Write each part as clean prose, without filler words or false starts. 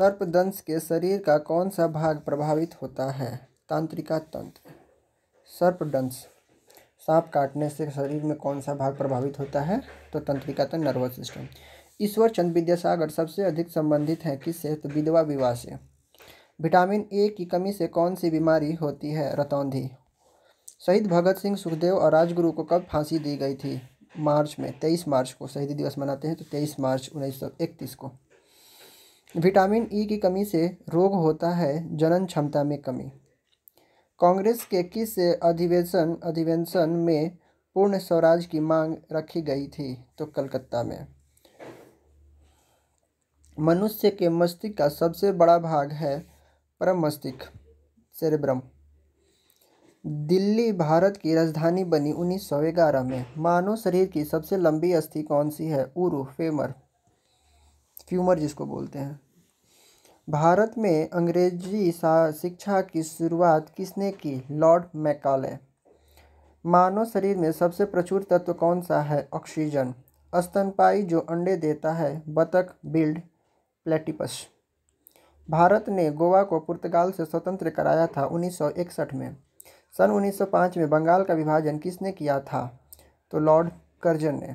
सर्पदंश के शरीर का कौन सा भाग प्रभावित होता है? तंत्रिका तंत्र। सर्पदंश सांप काटने से शरीर में कौन सा भाग प्रभावित होता है? तो तंत्रिका तंत्र, नर्वस सिस्टम। ईश्वर चंद्र विद्यासागर सबसे अधिक संबंधित हैं किससे? तो विधवा विवाह से। विटामिन ए की कमी से कौन सी बीमारी होती है? रतौंधी। शहीद भगत सिंह, सुखदेव और राजगुरु को कब फांसी दी गई थी? मार्च में, 23 मार्च को शहीदी दिवस मनाते हैं, तो 23 मार्च 1931 को। विटामिन ई की कमी से रोग होता है जनन क्षमता में कमी। कांग्रेस के किस अधिवेशन में पूर्ण स्वराज की मांग रखी गई थी? तो कलकत्ता में। मनुष्य के मस्तिष्क का सबसे बड़ा भाग है परम मस्तिष्क, सेरेब्रम। दिल्ली भारत की राजधानी बनी 1911 में। मानव शरीर की सबसे लंबी अस्थि कौन सी है? उरु, फेमर, फ्यूमर जिसको बोलते हैं। भारत में अंग्रेजी शिक्षा की शुरुआत किसने की? Lord Macaulay. मानव शरीर में सबसे प्रचुर तत्व कौन सा है? ऑक्सीजन। स्तनपायी जो अंडे देता है? बतख, बिल्ड, प्लेटिपस। भारत ने गोवा को पुर्तगाल से स्वतंत्र कराया था 1961 में। सन 1905 में बंगाल का विभाजन किसने किया था? तो लॉर्ड कर्जन ने।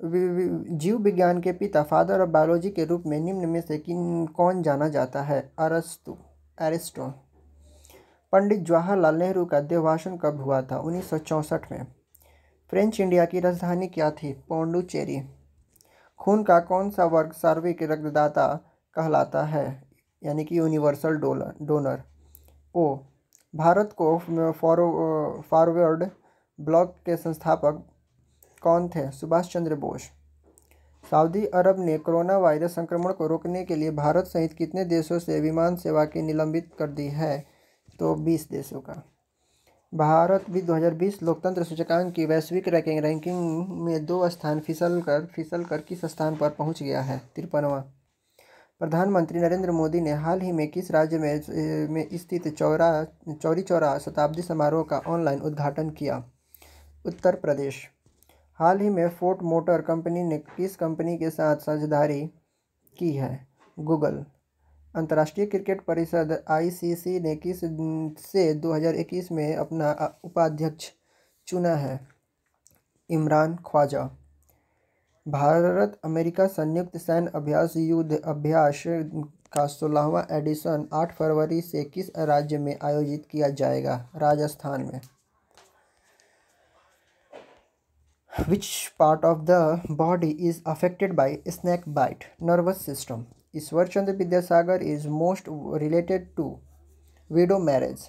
जीव विज्ञान के पिता, फादर ऑफ बायोलॉजी के रूप में निम्न में से कौन जाना जाता है? एरिस्टो। पंडित जवाहरलाल नेहरू का देवभाषण कब हुआ था? 1964 में। फ्रेंच इंडिया की राजधानी क्या थी? पोंडुचेरी। खून का कौन सा वर्ग सार्वभौमिक रक्तदाता कहलाता है, यानी कि यूनिवर्सल डोनर? ओ। भारत को फॉरवर्ड ब्लॉक के संस्थापक कौन थे? सुभाष चंद्र बोस। सऊदी अरब ने कोरोना वायरस संक्रमण को रोकने के लिए भारत सहित कितने देशों से विमान सेवा की निलंबित कर दी है? तो 20 देशों का। भारत भी 2020 लोकतंत्र सूचकांक की वैश्विक रैंकिंग में 2 स्थान फिसल कर किस स्थान पर पहुंच गया है? 53वां। प्रधानमंत्री नरेंद्र मोदी ने हाल ही में किस राज्य में स्थित चौरी चौरा शताब्दी समारोह का ऑनलाइन उद्घाटन किया? उत्तर प्रदेश। हाल ही में फोर्ड मोटर कंपनी ने किस कंपनी के साथ साझेदारी की है? गूगल। अंतर्राष्ट्रीय क्रिकेट परिषद आईसीसी ने किस से 2021 में अपना उपाध्यक्ष चुना है? इमरान ख्वाजा। भारत अमेरिका संयुक्त सैन्य अभ्यास युद्ध अभ्यास का 16वां एडिशन 8 फरवरी से किस राज्य में आयोजित किया जाएगा? राजस्थान में। Which part of the body is affected by snake bite? Nervous system. Ishwar Chandra Vidyasagar is most related to widow marriage.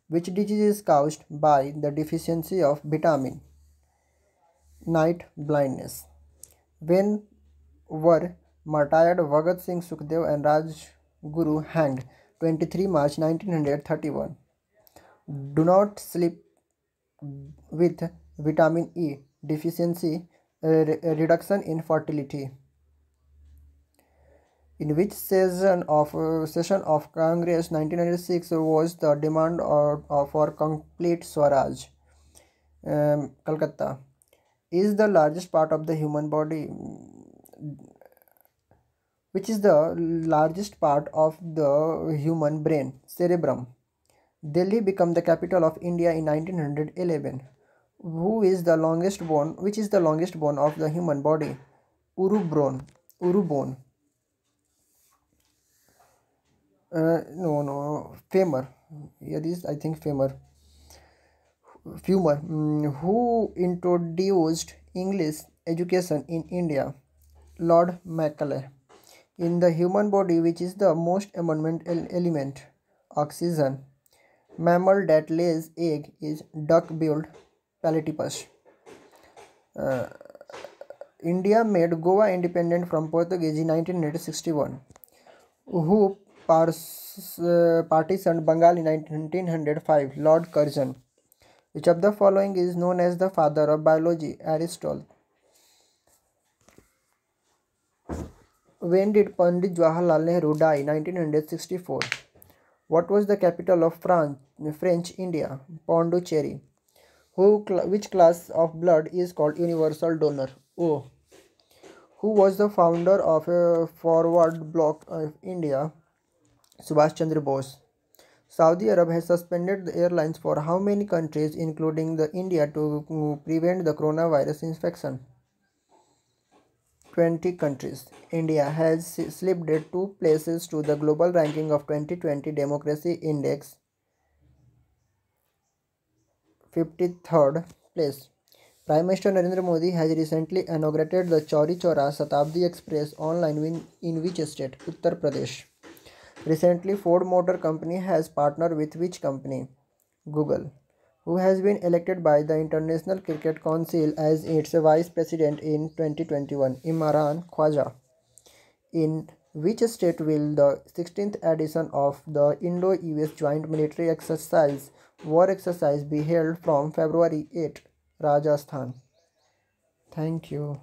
Which disease is caused by the deficiency of vitamin? Night blindness. When were martyred Bhagat Singh, Sukhdev and Rajguru hanged? 23 March 1931. Do not sleep with vitamin E deficiency, reduction in fertility. In which session of Congress 1996 was the demand for complete Swaraj? Calcutta. Is the largest part of the human body? Which is the largest part of the human brain? Cerebrum. Delhi became the capital of India in 1911. Which is the longest bone of the human body? Uru bone. No, femur. Here is, I think, femur. Who introduced English education in India? Lord Macaulay. In the human body, which is the most abundant element? Oxygen. Mammal that lays egg is duck-billed platypus. India made Goa independent from Portuguese in 1961. Who partitioned Bengal in 1905? Lord Curzon. Which of the following is known as the father of biology? Aristotle. When did Pandit Jawaharlal Nehru die? 1964. What was the capital of French India? Pondicherry. Which class of blood is called universal donor? O. Who was the founder of Forward Bloc of India? Subhash Chandra Bose. Saudi Arab has suspended the airlines for how many countries, including the India, to prevent the coronavirus infection? 20 countries. India has slipped 2 places to the global ranking of 2020 Democracy Index, 53rd place. Prime Minister Narendra Modi has recently inaugurated the Chauri Chaura Shatabdi Express online in which state? Uttar Pradesh. Recently, Ford Motor Company has partnered with which company? Google. Who has been elected by the International Cricket Council as its vice president in 2021? Imran Khwaja. In which state will the 16th edition of the Indo-US Joint Military Exercise War Exercise be held from February 8? Rajasthan. Thank you.